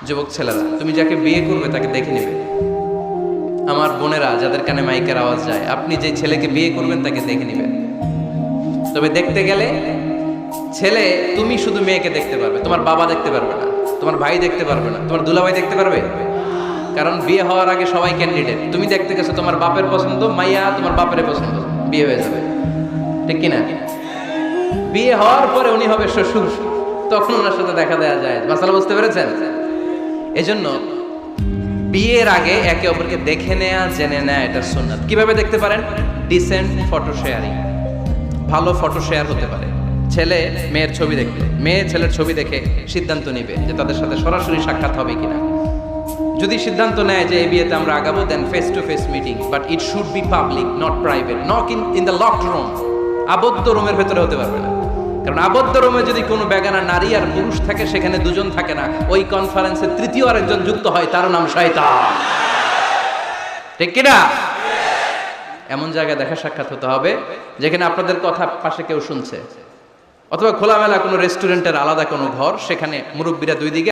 যুবক ছেলেরা, তুমি যাকে বিয়ে করবে তাকে দেখে নেবে। আমার বোনেরা যাদের কানে মাইকের আওয়াজ যায়, আপনি যে ছেলেকে বিয়ে করবেন তাকে দেখে নেবেন। তবে দেখতে গেলে ছেলে, তুমি শুধু মেয়েকে দেখতে পারবে, তোমার বাবা দেখতে পারবে না, তোমার ভাই দেখতে পারবে না, তোমার দুলাভাই দেখতে পারবে। কারণ বিয়ে হওয়ার আগে সবাই ক্যান্ডিডেট। তুমি দেখতে গেছো, তোমার বাপের পছন্দ, মাইয়া তোমার বাপের পছন্দ, বিয়ে হয়ে যাবে, ঠিক কিনা? বিয়ে হওয়ার পরে উনি হবে শ্বশুর, তখন ওনার সাথে দেখা দেওয়া যায়। মাসালা বুঝতে পেরেছেন? এজন্য বিয়ের আগে একে অপরকে দেখে নেয়া, জেনে নেয়া, এটা সুন্নাত। কিভাবে দেখতে পারেন? ডিসেন্ট ফটো শেয়ারিং, ভালো ফটো শেয়ার হতে পারে। ছেলে মেয়ের ছবি দেখবে, মেয়ে ছেলের ছবি দেখে সিদ্ধান্ত নিবে যে তাদের সাথে সরাসরি সাক্ষাৎ হবে কিনা। যদি সিদ্ধান্ত নেয় যে এই বিয়েতে আমরা আগাবো, then face to face meeting, but it should be public, not private. Not in the locked room, আবদ্ধ রুমের ভেতরে হতে পারবে না। কারণ আবদ্ধ রুমে যদি কোনো বেগানা নারী আর পুরুষ থাকে, সেখানে দুজন থাকে না, ওই কনফারেন্সে তৃতীয় আরেকজন যুক্ত হয়, তার নাম শয়তান, ঠিক কিনা? এমন জায়গায় দেখা সাক্ষাৎ হতে হবে যেখানে আপনাদের কথা পাশে কেউ শুনছে, অথবা খোলামেলা কোনো রেস্টুরেন্টের আলাদা কোনো ঘর, সেখানে মুরব্বীরা দুই দিকে